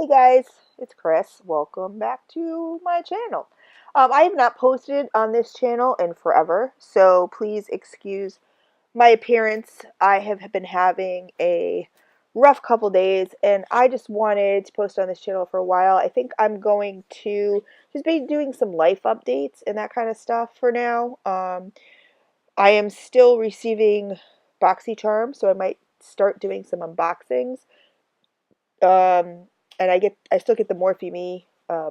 Hey guys, it's Chris. Welcome back to my channel. I have not posted on this channel in forever, so please excuse my appearance. I have been having a rough couple days, and I just wanted to post on this channel for a while. I think I'm going to just be doing some life updates and that kind of stuff for now. I am still receiving BoxyCharm, so I might start doing some unboxings. And I still get the Morphe Me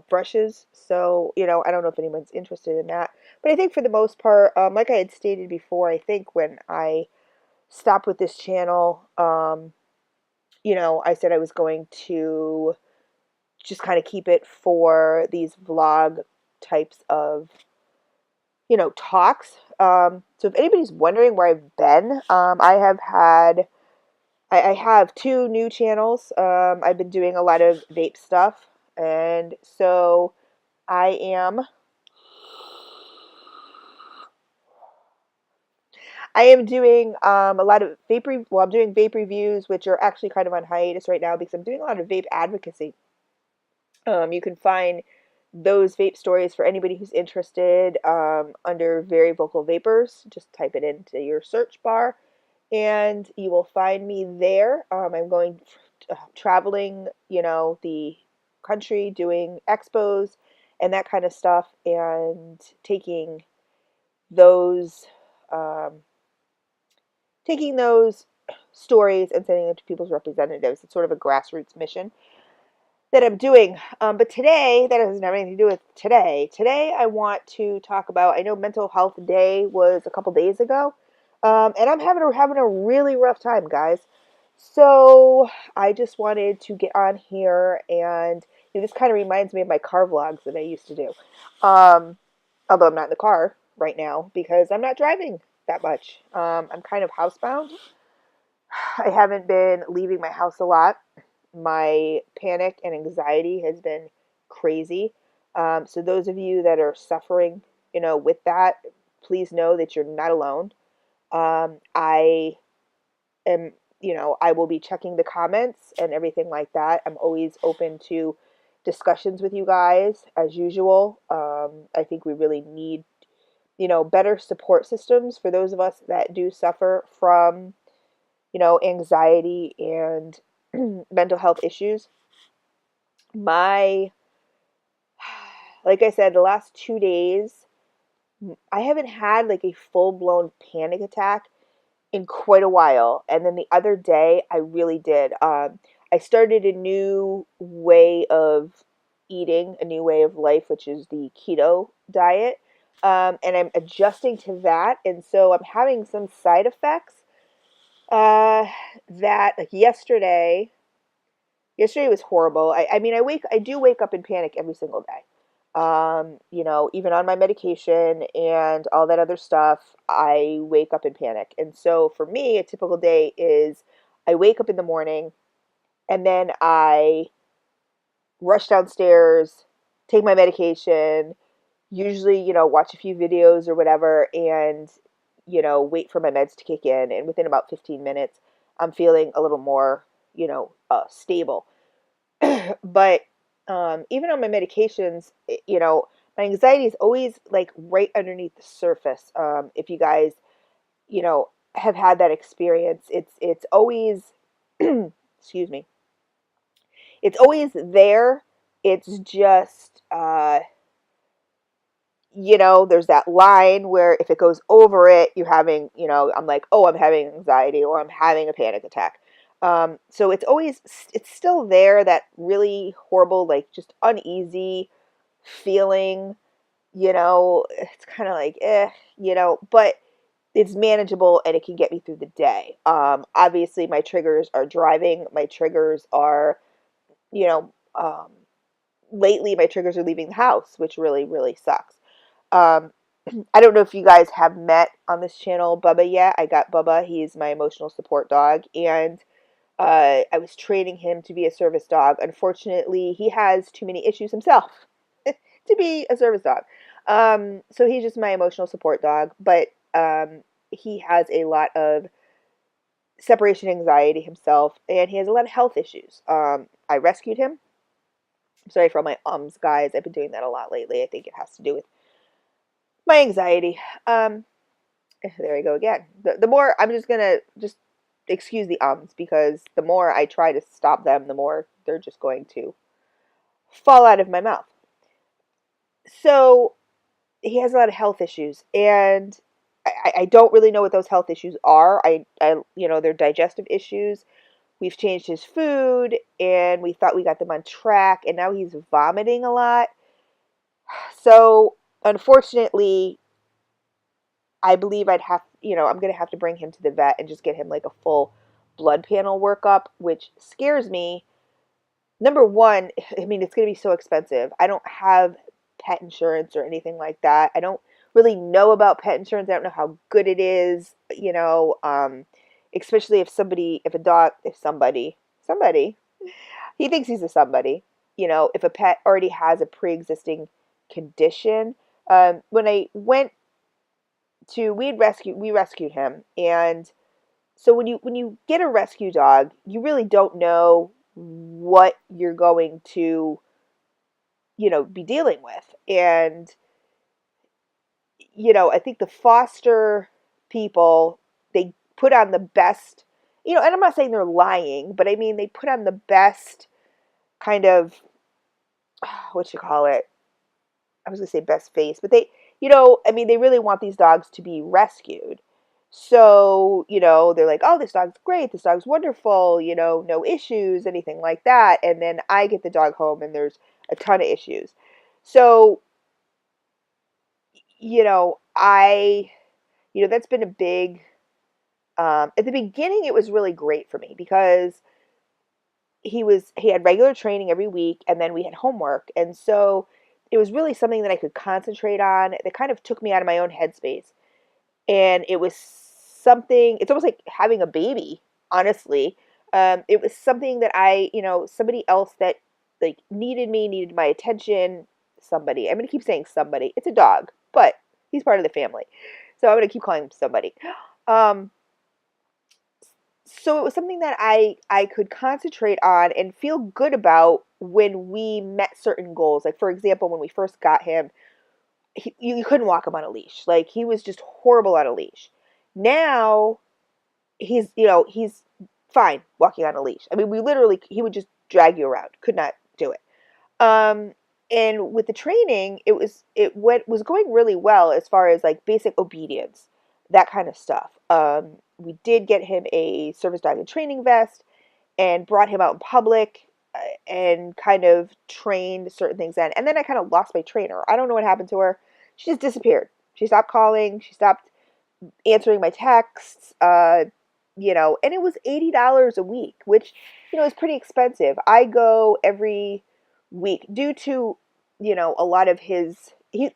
brushes, so I don't know if anyone's interested in that, but I think for the most part, like I had stated before, I think when I stopped with this channel, I said I was going to just kind of keep it for these vlog types of talks. So if anybody's wondering where I've been, I have two new channels. I've been doing a lot of vape stuff, and so I am I am doing a lot of I'm doing vape reviews, which are actually kind of on hiatus right now because I'm doing a lot of vape advocacy. You can find those vape stories for anybody who's interested under Very Vocal Vapors. Just type it into your search bar, and you will find me there. I'm going traveling, the country, doing expos and that kind of stuff, and those um, taking those stories and sending them to people's representatives. It's sort of a grassroots mission that I'm doing. But today, that doesn't have anything to do with today. Today, I want to talk about. I know Mental Health Day was a couple days ago, and I'm having a really rough time, guys. So I just wanted to get on here, and this kind of reminds me of my car vlogs that I used to do. Although I'm not in the car right now because I'm not driving that much. I'm kind of housebound. I haven't been leaving my house a lot. My panic and anxiety has been crazy. So those of you that are suffering, with that, please know that you're not alone. I am, I will be checking the comments and everything like that. I'm always open to discussions with you guys as usual. I think we really need, better support systems for those of us that do suffer from, anxiety and mental health issues. My, like I said, the last 2 days, I haven't had like a full blown panic attack in quite a while. And then the other day, I really did. I started a new way of eating, a new way of life, which is the keto diet. And I'm adjusting to that. And so I'm having some side effects uh, that, like yesterday was horrible. I mean, I do wake up in panic every single day. Even on my medication and all that other stuff, I wake up in panic. And so for me, a typical day is I wake up in the morning and then I rush downstairs, take my medication, usually, watch a few videos or whatever, and, wait for my meds to kick in. And within about 15 minutes, I'm feeling a little more, stable. But even on my medications, my anxiety is always like right underneath the surface. If you guys, have had that experience, it's always, excuse me, it's always there. It's just, there's that line where if it goes over it, you're having, I'm like, oh, I'm having anxiety or I'm having a panic attack. So it's still there, that really horrible, like just uneasy feeling, it's kind of like, but it's manageable and it can get me through the day. Obviously my triggers are driving. My triggers are, you know, lately my triggers are leaving the house, which really, really sucks. Um, I don't know if you guys have met on this channel Bubba yet. I got Bubba. He's my emotional support dog, and I was training him to be a service dog. Unfortunately, he has too many issues himself to be a service dog. So he's just my emotional support dog, but he has a lot of separation anxiety himself, and he has a lot of health issues. I rescued him. Sorry for all my ums, guys. I've been doing that a lot lately. I think it has to do with my anxiety. There we go again. The more I'm just gonna just excuse the ums, because the more I try to stop them, the more they're just going to fall out of my mouth. So he has a lot of health issues, and I don't really know what those health issues are. They're digestive issues. We've changed his food, and we thought we got them on track, and now he's vomiting a lot. So, unfortunately, I believe I'm going to have to bring him to the vet and just get him like a full blood panel workup, which scares me. Number one, I mean, it's going to be so expensive. I don't have pet insurance or anything like that. I don't really know about pet insurance. I don't know how good it is, especially somebody, he thinks he's a somebody, if a pet already has a pre-existing condition. When I went to, we rescued him. And so when you get a rescue dog, you really don't know what you're going to, be dealing with. And, I think the foster people, they put on the best, and I'm not saying they're lying, but I mean, they put on the best kind of, what you call it? I was going to say best face, but I mean, they really want these dogs to be rescued. So, they're like, oh, this dog's great. This dog's wonderful, no issues, anything like that. And then I get the dog home and there's a ton of issues. So, that's been a big, at the beginning, it was really great for me because he had regular training every week, and then we had homework. And so it was really something that I could concentrate on. That kind of took me out of my own headspace. And it was something, it's almost like having a baby, honestly. It was something that somebody else that like needed my attention. Somebody, I'm going to keep saying somebody. It's a dog, but he's part of the family. So I'm going to keep calling him somebody. Um, so it was something that I could concentrate on and feel good about when we met certain goals. Like, for example, when we first got him, you couldn't walk him on a leash. Like, he was just horrible on a leash. Now he's fine walking on a leash. I mean, he would just drag you around. Could not do it. Um, and with the training, was going really well as far as like basic obedience, that kind of stuff. We did get him a service dog and training vest and brought him out in public, and kind of trained certain things in. And then I kind of lost my trainer. I don't know what happened to her. She just disappeared. She stopped calling. She stopped answering my texts. And it was $80 a week, which, is pretty expensive. I go every week due to, a lot of they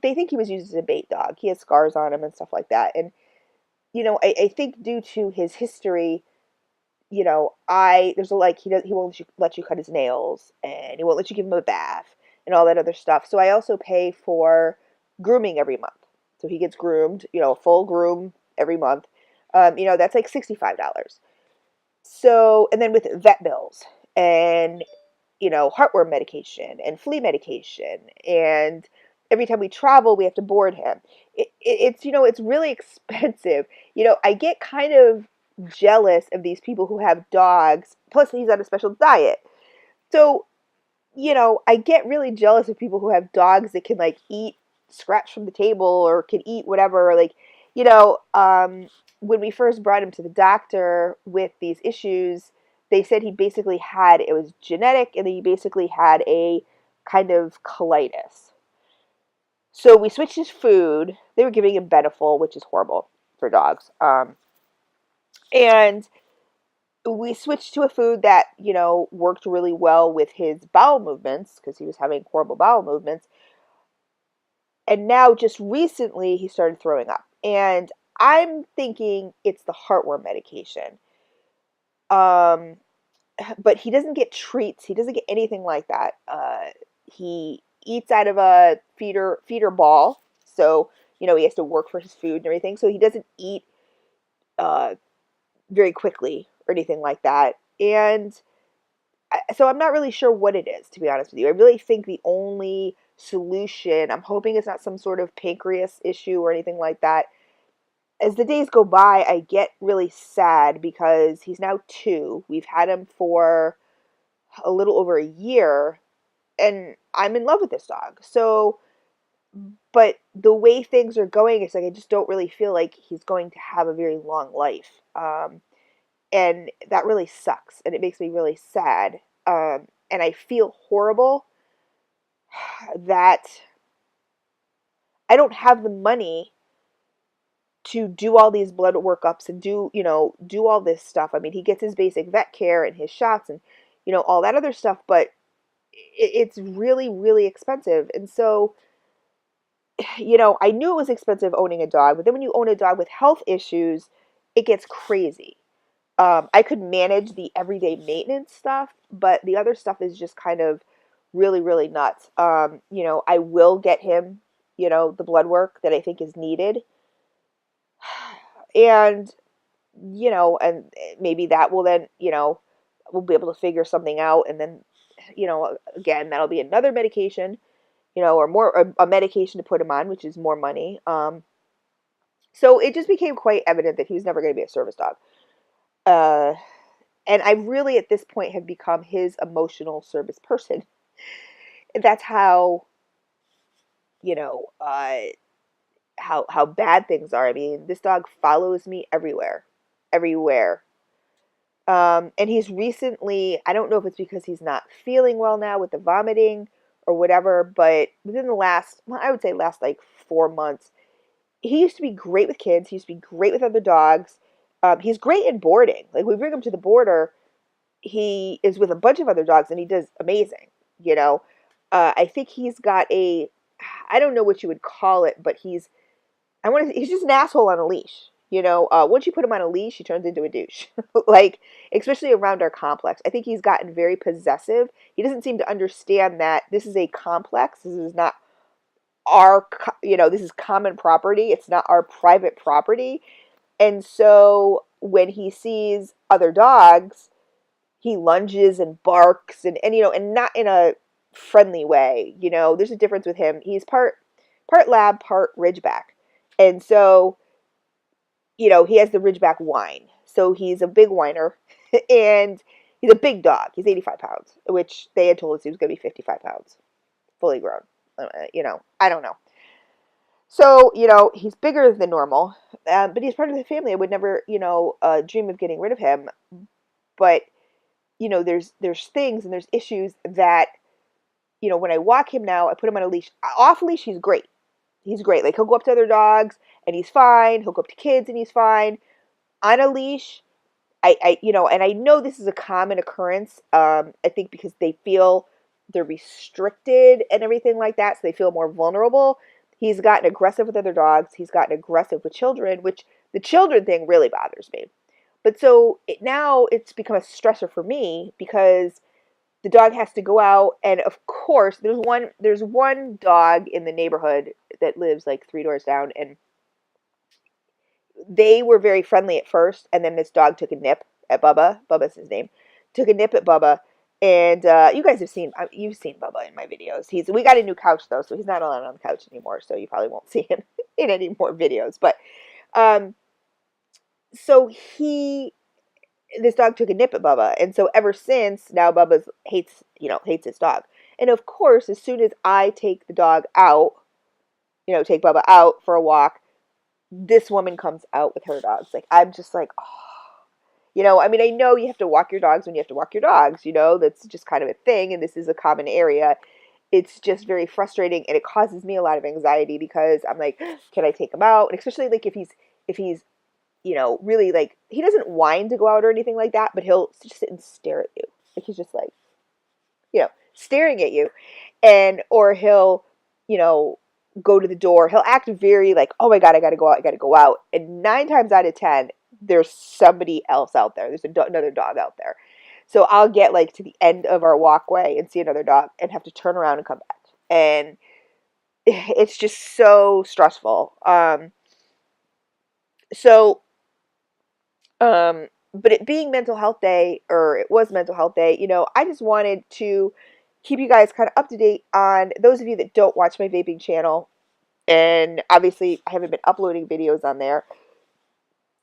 think he was used as a bait dog. He has scars on him and stuff like that. And, I think due to his history, he won't let you cut his nails, and he won't let you give him a bath and all that other stuff. So I also pay for grooming every month. So he gets groomed, a full groom every month. That's like $65. So, and then with vet bills and, heartworm medication and flea medication. And every time we travel, we have to board him. It's really expensive. I get kind of jealous of these people who have dogs. Plus, he's on a special diet. So, I get really jealous of people who have dogs that can like eat scratch from the table or can eat whatever. Like, when we first brought him to the doctor with these issues, they said it was genetic, and he basically had a kind of colitis. So we switched his food. They were giving him Beneful, which is horrible for dogs. And we switched to a food that, worked really well with his bowel movements, because he was having horrible bowel movements. And now, just recently, he started throwing up. And I'm thinking it's the heartworm medication. But he doesn't get treats. He doesn't get anything like that. He eats out of a feeder ball. So, he has to work for his food and everything. So he doesn't eat very quickly or anything like that. And So I'm not really sure what it is, to be honest with you. I really think the only solution, I'm hoping it's not some sort of pancreas issue or anything like that. As the days go by, I get really sad because he's now 2. We've had him for a little over a year, and I'm in love with this dog. So, but the way things are going, it's like I just don't really feel like he's going to have a very long life. And that really sucks, and it makes me really sad. And I feel horrible that I don't have the money to do all these blood workups and do all this stuff. I mean, he gets his basic vet care and his shots and, all that other stuff, but it's really, really expensive. And so, I knew it was expensive owning a dog, but then when you own a dog with health issues, it gets crazy. I could manage the everyday maintenance stuff, but the other stuff is just kind of really, really nuts. I will get him, the blood work that I think is needed. And, and maybe that will then, we'll be able to figure something out. And then, again, that'll be another medication, or more, a medication to put him on, which is more money. So it just became quite evident that he was never going to be a service dog. And I really, at this point, have become his emotional service person. And that's how, you know, uh, how bad things are. I mean, this dog follows me everywhere, everywhere. And he's recently, I don't know if it's because he's not feeling well now with the vomiting or whatever, but within the last, well, I would say last like 4 months, he used to be great with kids. He used to be great with other dogs. He's great in boarding. Like we bring him to the border, he is with a bunch of other dogs and he does amazing. You know, I think he's got a, I don't know what you would call it, but he's just an asshole on a leash. Once you put him on a leash, he turns into a douche. Like, especially around our complex. I think he's gotten very possessive. He doesn't seem to understand that this is a complex. This is not this is common property. It's not our private property. And so when he sees other dogs, he lunges and barks and not in a friendly way. There's a difference with him. He's part lab, part Ridgeback. And so, he has the Ridgeback whine. So he's a big whiner and he's a big dog. He's 85 pounds, which they had told us he was going to be 55 pounds, fully grown. I don't know. So, he's bigger than normal, but he's part of the family. I would never, dream of getting rid of him. But, there's things and there's issues that, when I walk him now, I put him on a leash. Off leash, he's great. He's great. Like, he'll go up to other dogs and he's fine. He'll go up to kids and he's fine. On a leash, and I know this is a common occurrence, I think because they feel they're restricted and everything like that, so they feel more vulnerable. He's gotten aggressive with other dogs. He's gotten aggressive with children, which the children thing really bothers me. But so now it's become a stressor for me because the dog has to go out, and of course, there's one dog in the neighborhood that lives like 3 doors down, and they were very friendly at first, and then this dog took a nip at Bubba. Bubba's his name. Took a nip at Bubba, and you guys you've seen Bubba in my videos. We got a new couch though, so he's not allowed on the couch anymore. So you probably won't see him in any more videos. But so this dog took a nip at Bubba, and so ever since now Bubba hates his dog. And of course, as soon as I take the dog out, take Bubba out for a walk, this woman comes out with her dogs. Like, I'm just like, oh, I mean, I know you have to walk your dogs when you have to walk your dogs, that's just kind of a thing. And this is a common area. It's just very frustrating. And it causes me a lot of anxiety because I'm like, can I take him out? And especially like if he's, really like, he doesn't whine to go out or anything like that, but he'll just sit and stare at you. Like he's just like, staring at you. Or he'll, go to the door. He'll act very like, oh my God, I gotta go out. I gotta go out. And 9 times out of 10, there's somebody else out there. There's another dog out there. So I'll get like to the end of our walkway and see another dog and have to turn around and come back. And it's just so stressful. So but it being mental health day, or it was mental health day, I just wanted to keep you guys kind of up to date on those of you that don't watch my vaping channel. And obviously, I haven't been uploading videos on there.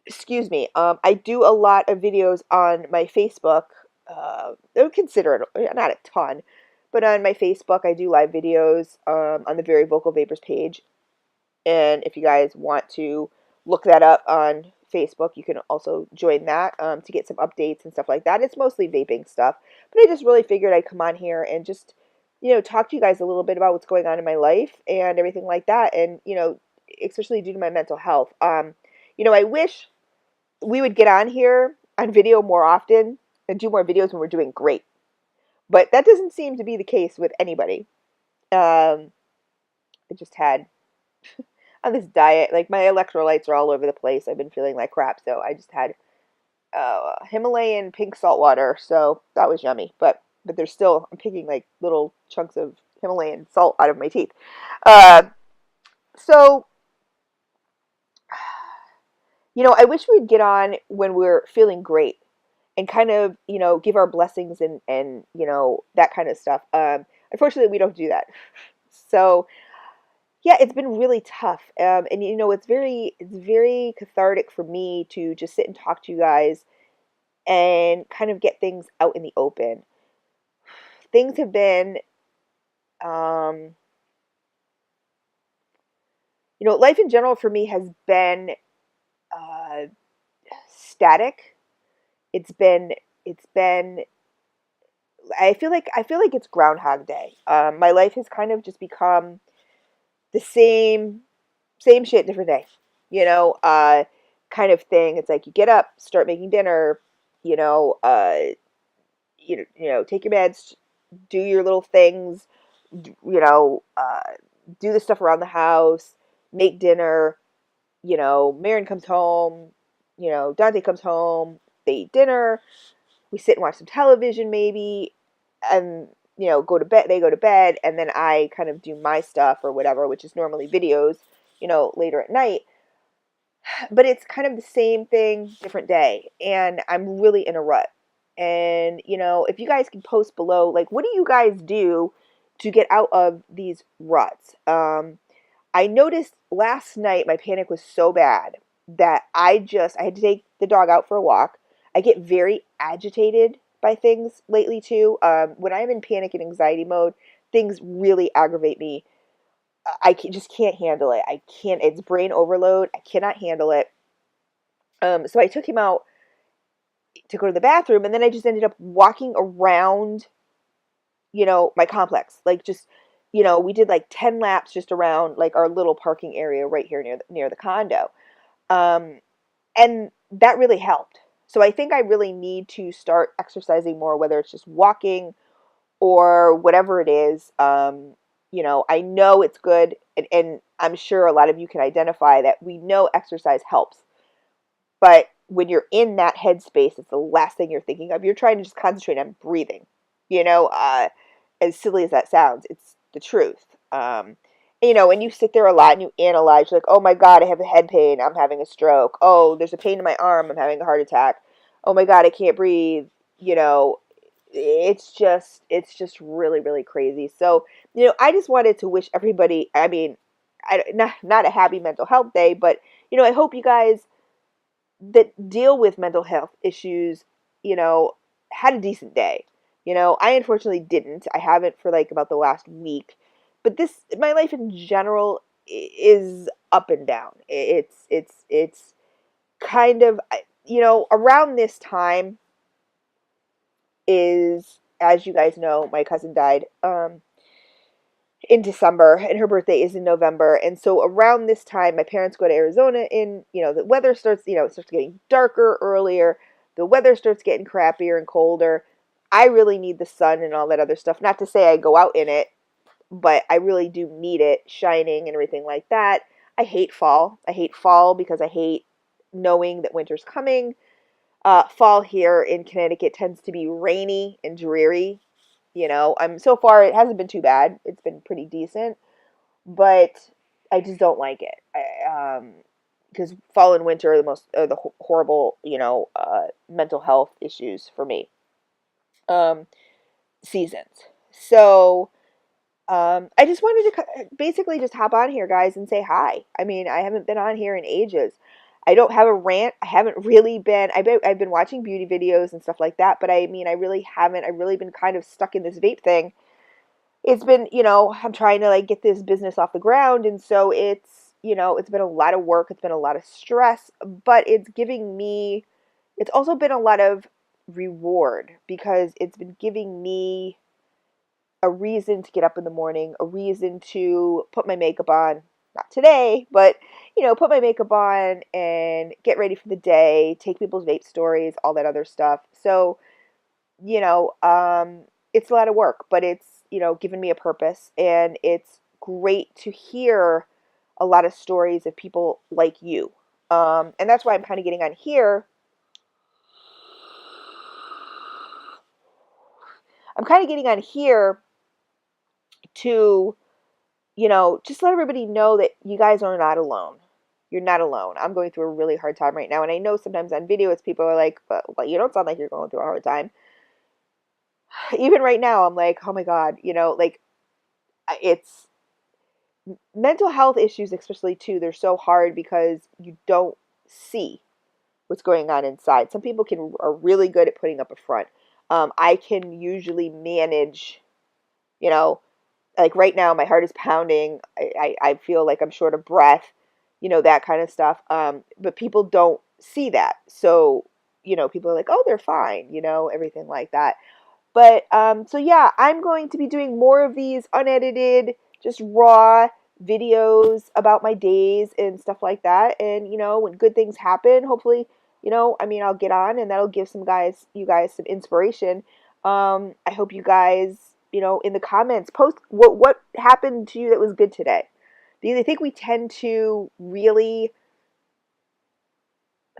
Excuse me. I do a lot of videos on my Facebook. I would consider it not a ton, but on my Facebook, I do live videos on the Very Vocal Vapors page. And if you guys want to look that up on Facebook, you can also join that to get some updates and stuff like that. It's mostly vaping stuff, but I just really figured I'd come on here and just, talk to you guys a little bit about what's going on in my life and everything like that. And, especially due to my mental health. I wish we would get on here on video more often and do more videos when we're doing great. But that doesn't seem to be the case with anybody. I just had on this diet, like my electrolytes are all over the place. I've been feeling like crap, so I just had Himalayan pink salt water, so that was yummy. But there's still, I'm picking like little chunks of Himalayan salt out of my teeth. So I wish we'd get on when we're feeling great and kind of, give our blessings and that kind of stuff. Unfortunately, we don't do that. So yeah, it's been really tough. And it's very cathartic for me to just sit and talk to you guys and kind of get things out in the open. Things have been, um, life in general for me has been uh, static. It's been. I feel like it's Groundhog Day. My life has kind of just become the same shit, different day. You know, uh, Kind of thing. It's like you get up, start making dinner. You know, take your meds, do your little things. You know, do the stuff around the house, make dinner. Marin comes home. Dante comes home. They eat dinner. We sit and watch some television, maybe, and go to bed. They go to bed, and then I kind of do my stuff or whatever, which is normally videos. Later at night. But it's kind of the same thing, different day, and I'm really in a rut. And if you guys can post below, like, what do you guys do to get out of these ruts? I noticed last night my panic was so bad that I had to take the dog out for a walk. I get very agitated by things lately too. When I'm in panic and anxiety mode, things really aggravate me. Just can't handle it. I can't. It's brain overload. I cannot handle it. So I took him out to go to the bathroom, and then I just ended up walking around, my complex. Like, just, we did like 10 laps just around like our little parking area right here near the condo. Um, and that really helped. So I think I really need to start exercising more, whether it's just walking or whatever it is. I know it's good, and I'm sure a lot of you can identify that we know exercise helps. But when you're in that headspace, it's the last thing you're thinking of. You're trying to just concentrate on breathing. You know, uh, as silly as that sounds, it's the truth. And you sit there a lot and you analyze, you're like, oh my God, I have a head pain, I'm having a stroke. Oh, there's a pain in my arm, I'm having a heart attack. Oh my God, I can't breathe. You know, it's just really, really crazy. So, I just wanted to wish everybody, I mean, not a happy mental health day, but, I hope you guys that deal with mental health issues, you know, had a decent day. I unfortunately didn't. I haven't for like about the last week. But my life in general is up and down. It's kind of, around this time is, as you guys know, my cousin died in December, and her birthday is in November. And so around this time, my parents go to Arizona, and the weather starts, it starts getting darker earlier. The weather starts getting crappier and colder. I really need the sun and all that other stuff. Not to say I go out in it, but I really do need it shining and everything like that. I hate fall. I hate fall because I hate knowing that winter's coming. Fall here in Connecticut tends to be rainy and dreary. So far it hasn't been too bad. It's been pretty decent, but I just don't like it. because fall and winter are the horrible, mental health issues for me, seasons. So I just wanted to basically just hop on here, guys, and say hi. I mean, I haven't been on here in ages. I don't have a rant. I haven't really been. I've been watching beauty videos and stuff like that, but I mean, I really haven't. I've really been kind of stuck in this vape thing. It's been, I'm trying to like get this business off the ground, and so it's been a lot of work. It's been a lot of stress, but it's also been a lot of reward because it's been giving me a reason to get up in the morning, a reason to put my makeup on. Not today, but put my makeup on and get ready for the day, take people's vape stories, all that other stuff. So, it's a lot of work, but it's, given me a purpose, and it's great to hear a lot of stories of people like you. And that's why I'm kind of getting on here. I'm kind of getting on here to, just let everybody know that you guys are not alone. You're not alone. I'm going through a really hard time right now. And I know sometimes on videos, people are like, but you don't sound like you're going through a hard time. Even right now, I'm like, oh my God, like it's mental health issues, especially too. They're so hard because you don't see what's going on inside. Some people are really good at putting up a front. I can usually manage, like right now, my heart is pounding. I feel like I'm short of breath, that kind of stuff. But people don't see that. So, people are like, oh, they're fine, everything like that. But, so yeah, I'm going to be doing more of these unedited, just raw videos about my days and stuff like that. And, when good things happen, hopefully, I'll get on and that'll give you guys some inspiration. I hope you guys, in the comments, post what happened to you that was good today. Because I think we tend to really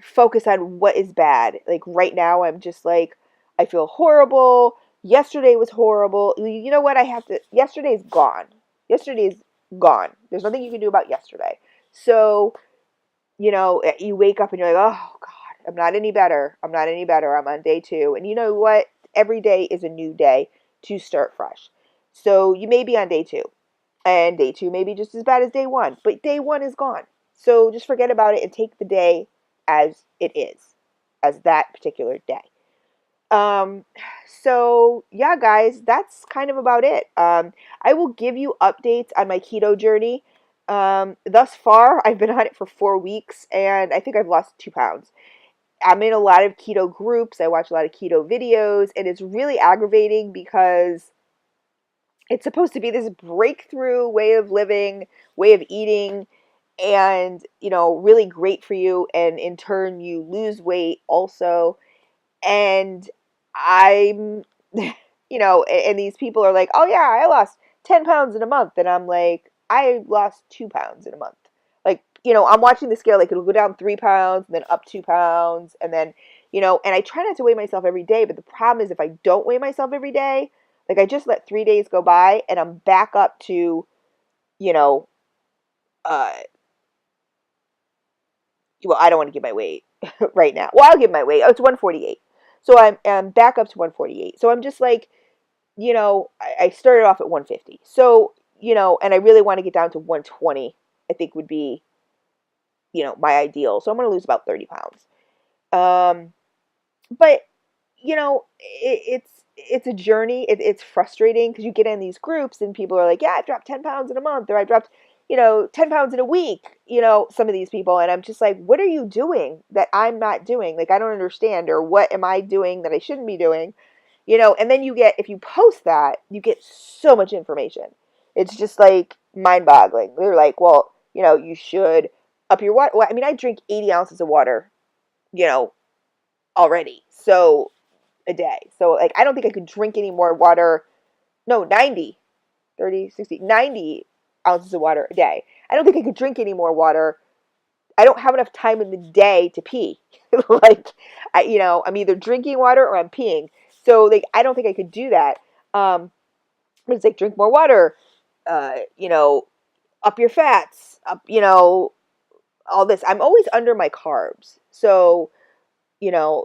focus on what is bad. Like right now, I'm just like, I feel horrible. Yesterday was horrible. You know what? Yesterday's gone. Yesterday's gone. There's nothing you can do about yesterday. So, you wake up and you're like, oh God, I'm not any better. I'm not any better. I'm on day 2. And you know what? Every day is a new day to start fresh. So you may be on day 2. And day 2 may be just as bad as day 1. But day 1 is gone. So just forget about it and take the day as it is. As that particular day. So yeah, guys, that's kind of about it. I will give you updates on my keto journey. Thus far, I've been on it for 4 weeks, and I think I've lost 2 pounds. I'm in a lot of keto groups. I watch a lot of keto videos, and it's really aggravating because it's supposed to be this breakthrough way of living, way of eating, and, really great for you. And in turn, you lose weight also. And I'm, and these people are like, oh yeah, I lost 10 pounds in a month. And I'm like, I lost 2 pounds in a month. Like, I'm watching the scale, like it'll go down 3 pounds, and then up 2 pounds. And then, and I try not to weigh myself every day. But the problem is if I don't weigh myself every day, like I just let 3 days go by and I'm back up to, uh, well, I don't want to give my weight right now. Well, I'll give my weight. Oh, it's 148. So I'm back up to 148. So I'm just like, I started off at 150. So, and I really want to get down to 120, I think would be, my ideal. So I'm going to lose about 30 pounds. But, it's a journey. It's frustrating because you get in these groups and people are like, yeah, I've dropped 10 pounds in a month, or I dropped 10 pounds in a week, some of these people. And I'm just like, what are you doing that I'm not doing? Like, I don't understand. Or what am I doing that I shouldn't be doing? And then if you post that, you get so much information. It's just like mind boggling. They're like, well, you should up your water. Well, I mean, I drink 80 ounces of water, already. So a day. So like, I don't think I could drink any more water. No, 90, 30, 60, 90 ounces of water a day. I don't think I could drink any more water. I don't have enough time in the day to pee. Like, I'm either drinking water or I'm peeing. So like, I don't think I could do that. It's like, drink more water, up your fats, up, all this. I'm always under my carbs. So,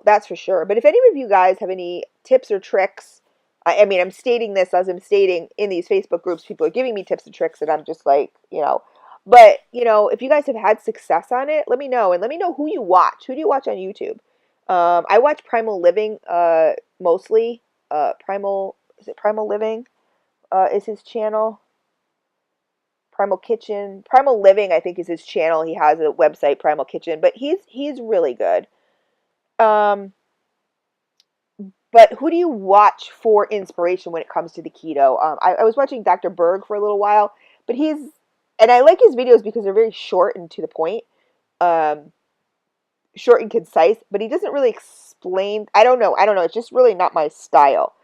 that's for sure. But if any of you guys have any tips or tricks, I mean, I'm stating this as I'm stating in these Facebook groups, people are giving me tips and tricks, and I'm just like, but, if you guys have had success on it, let me know. And let me know who you watch. Who do you watch on YouTube? I watch Primal Living mostly. Is it Primal Living? Is his channel. Primal Kitchen. Primal Living, I think, is his channel. He has a website, Primal Kitchen, but he's really good. But who do you watch for inspiration when it comes to the keto? I was watching Dr. Berg for a little while, but and I like his videos because they're very short and to the point, short and concise, but he doesn't really explain. I don't know. It's just really not my style.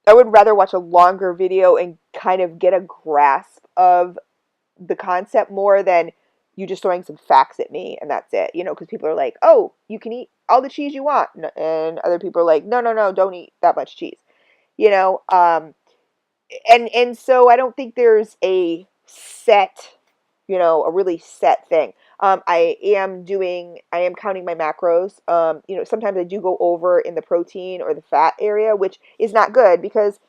I would rather watch a longer video and kind of get a grasp of the concept more than you just throwing some facts at me and that's it, because people are like, oh, you can eat all the cheese you want, and other people are like, no, don't eat that much cheese, and so I don't think there's a set, a really set thing. I am counting my macros. Sometimes I do go over in the protein or the fat area, which is not good because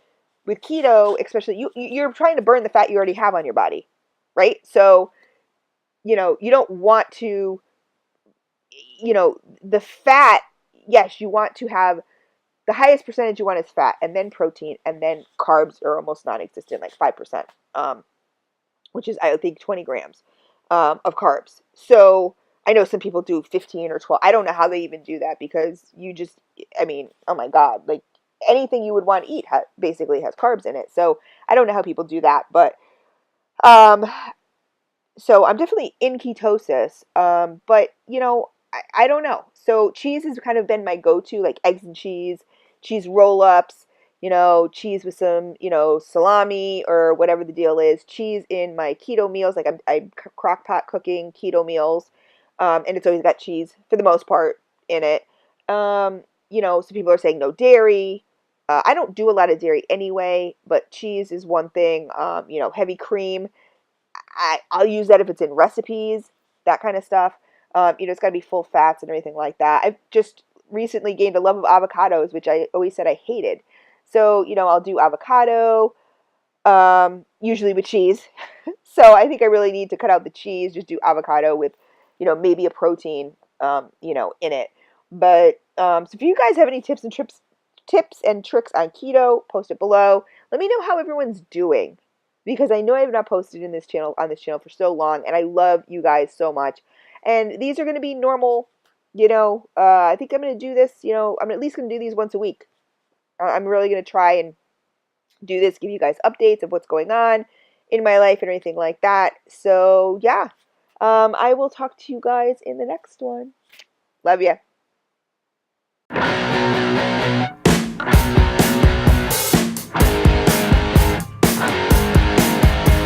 with keto, especially, you're trying to burn the fat you already have on your body, right? So, you don't want to, the fat, yes, you want to have the highest percentage you want is fat, and then protein, and then carbs are almost non-existent, like 5%, which is, I think, 20 grams of carbs. So I know some people do 15 or 12. I don't know how they even do that because I mean, oh my God, like anything you would want to eat basically has carbs in it. So I don't know how people do that, but um, so I'm definitely in ketosis, but I don't know. So cheese has kind of been my go-to, like eggs and cheese roll-ups, cheese with some, salami or whatever the deal is. Cheese in my keto meals, like I'm crock pot cooking keto meals, and it's always got cheese for the most part in it. Some people are saying no dairy. I don't do a lot of dairy anyway, but cheese is one thing. Heavy cream. I'll use that if it's in recipes, that kind of stuff. It's got to be full fats and everything like that. I've just recently gained a love of avocados, which I always said I hated. So, I'll do avocado, usually with cheese. So I think I really need to cut out the cheese, just do avocado with, maybe a protein, in it. But so if you guys have any tips and tricks on keto, post it below. Let me know how everyone's doing, because I know I have not posted on this channel for so long, and I love you guys so much. And these are going to be normal, I think I'm going to do this, I'm at least going to do these once a week. I'm really going to try and do this, give you guys updates of what's going on in my life and everything like that. So, yeah, I will talk to you guys in the next one. Love ya.